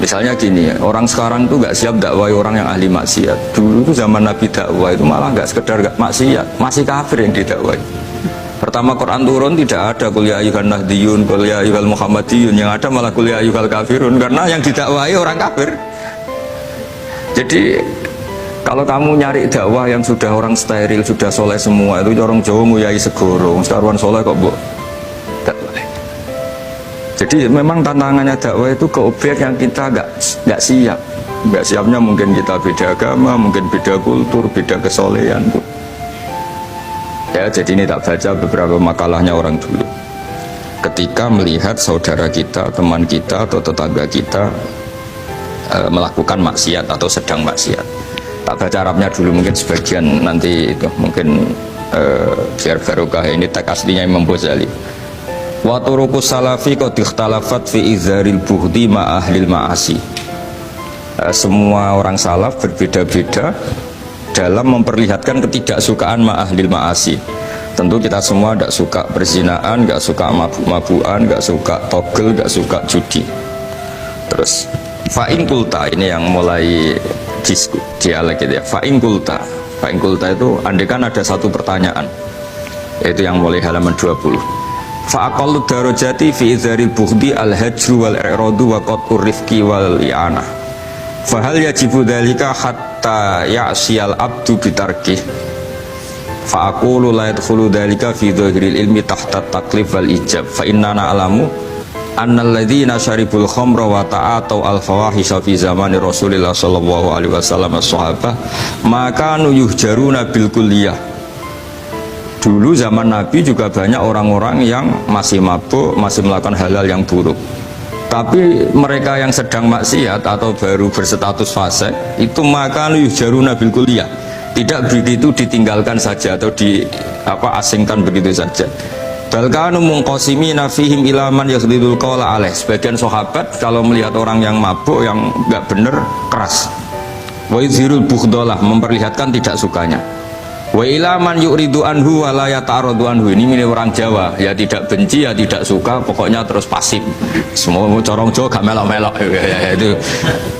Misalnya gini, orang sekarang tuh nggak siap dakwai orang yang ahli maksiat. Dulu tuh zaman Nabi dakwah itu malah nggak sekedar nggak maksiat, masih kafir yang didakwai. Pertama Quran turun tidak ada qul ya ayyuhan nahdiyun, qul ya ayyuhal muhammadiyun, yang ada malah qul ya ayyuhal kafirun, karena yang didakwai orang kafir. Jadi kalau kamu nyari dakwah yang sudah orang steril, sudah soleh semua, itu orang Jawa nguyai segoro, sekaruan soleh kok bu. Jadi memang tantangannya dakwah itu ke objek yang kita nggak siap. Nggak siapnya mungkin kita beda agama, mungkin beda kultur, beda kesolehan. Ya, jadi ini tak baca beberapa makalahnya orang dulu. Ketika melihat saudara kita, teman kita atau tetangga kita melakukan maksiat atau sedang maksiat. Tak baca Arabnya dulu, mungkin sebagian nanti itu mungkin biar barokah. Ini teks aslinya Imam Ghazali. Wa turuqus salafi qad ikhtalafat fi izharil bughdi ma ahlil ma'asi. Semua orang salaf berbeda-beda dalam memperlihatkan ketidaksukaan ma ahlil ma'asi. Tentu kita semua tidak suka perzinaan, tidak suka mabuk-mabukan, tidak suka togel, tidak suka judi. Terus fa'in kulta, ini yang mulai dialek gitu ya. Fa'in kulta itu andekan ada satu pertanyaan, yaitu yang mulai halaman 20. Fa'aqallu darajati fi izharil bughdi al-hajru wal i'radu wa qat'ur rifqi wal i'anah. Fahal yajibu dzalika hatta ya'siyal abdu bitarkih. Fa'aqulu la yadkhulu dzalika fi dhahiril ilmi tahta taklif wal ijab. Fa inna na'lamu annal ladzina syaribul khamra wa ta'atau al-fawahisha fi zamani Rasulillah sallallahu alaihi wasallam as-sahabah maka yuhjaruna bil kulliyah. Dulu zaman Nabi juga banyak orang-orang yang masih mabuk, masih melakukan hal-hal yang buruk. Tapi mereka yang sedang maksiat atau baru berstatus fasik itu maka yuhjaruna bil kulliyah. Tidak begitu ditinggalkan saja atau asingkan begitu saja. Balkanu munqasimina fihim ila man yakhdhidul qawla alaih. Sebagian sahabat kalau melihat orang yang mabuk, yang enggak benar, keras. Wa yuzhirul bughdalah, memperlihatkan tidak sukanya. Wa ila man yuridu anhu wa la yata'arradu anhu. Ini milik orang Jawa, ya tidak benci, ya tidak suka, pokoknya terus pasif. Semua corong Jawa gak melok-melok ya, itu.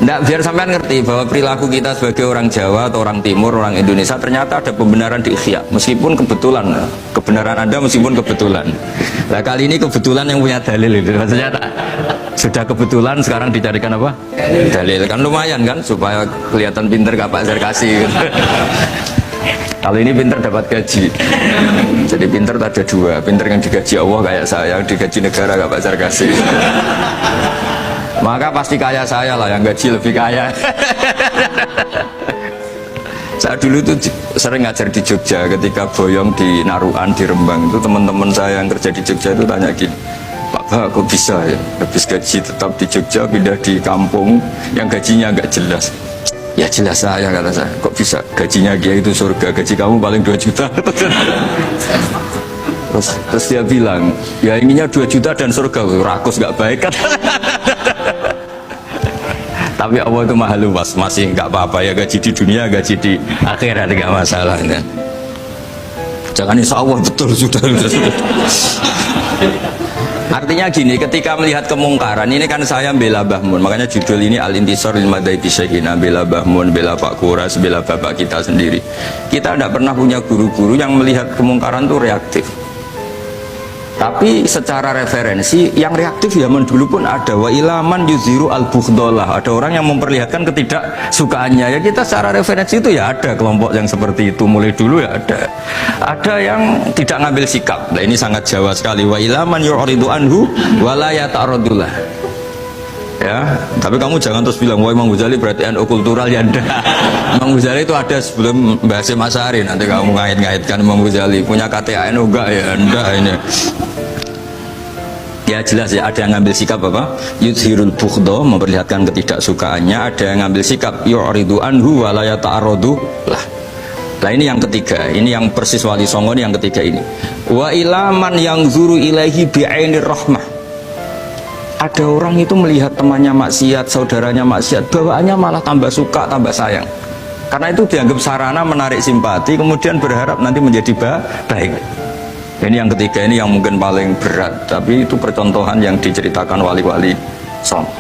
Nggak, biar sampean ngerti bahwa perilaku kita sebagai orang Jawa atau orang Timur, orang Indonesia ternyata ada pembenaran di ikhya, meskipun kebetulan. Kebenaran Anda meskipun kebetulan. Nah kali ini kebetulan yang punya dalil itu maksudnya sudah kebetulan sekarang dicarikan apa? Dalil kan lumayan kan supaya kelihatan pinter gak Pak Zarkasi gitu. Kalau ini pinter dapat gaji. Jadi pinter ada dua, pinter yang digaji Allah kayak saya, yang digaji negara gak Pak Zarkasi. Maka pasti kaya saya lah, yang gaji lebih kaya. Saya dulu itu sering ngajar di Jogja, ketika boyong di Naruan, di Rembang itu teman-teman saya yang kerja di Jogja itu tanya gini, Pak, kok bisa ya habis gaji tetap di Jogja pindah di kampung yang gajinya agak jelas. Ya jelas saya, kata saya, kok bisa gajinya dia itu surga, gaji kamu paling 2 juta. terus dia bilang, ya inginnya 2 juta dan surga, rakus gak baik kan. Tapi Allah itu maha luas, masih nggak apa-apa ya, gaji di dunia, gaji di akhirat nggak masalah kan? Jangan insya Allah betul sudah. Artinya gini, ketika melihat kemungkaran, ini kan saya bela Mbah Mun, makanya judul ini Al-Intisar lil Madhaib Syekhina, bela Mbah Mun, bela Pak Kuras, bela bapak kita sendiri. Kita tidak pernah punya guru-guru yang melihat kemungkaran itu reaktif. Tapi secara referensi yang reaktif zaman dulu pun ada. Wa ilaman yuziru al-bughdalah, ada orang yang memperlihatkan ketidaksukaannya. Ya kita secara referensi itu ya ada kelompok yang seperti itu, mulai dulu ya ada. Ada yang tidak ngambil sikap. Nah ini sangat Jawa sekali. Wa ilaman yu'ridu anhu wa la yata'arradulah. Ya, tapi kamu jangan terus bilang, wah Imam Ghazali berarti NU kultural, ya enggak. Imam Ghazali itu ada sebelum bahasa Mas Ari, nanti kamu ngait-ngaitkan Imam Ghazali punya KTA NU enggak, ya enggak ini. Ya jelas ya, ada yang ngambil sikap apa? Yudhirul bughda, memperlihatkan ketidaksukaannya, ada yang ngambil sikap yu'ridu anhu wa la yata'arradu lah. Nah ini yang ketiga, ini yang persis Wali Songo, ini yang ketiga ini. Wa ilaman yang zuru ilaihi bi'ainir rahmah. Ada orang itu melihat temannya maksiat, saudaranya maksiat, bawaannya malah tambah suka, tambah sayang. Karena itu dianggap sarana menarik simpati, kemudian berharap nanti menjadi baik. Ini yang ketiga, ini yang mungkin paling berat, tapi itu percontohan yang diceritakan wali-wali Songo.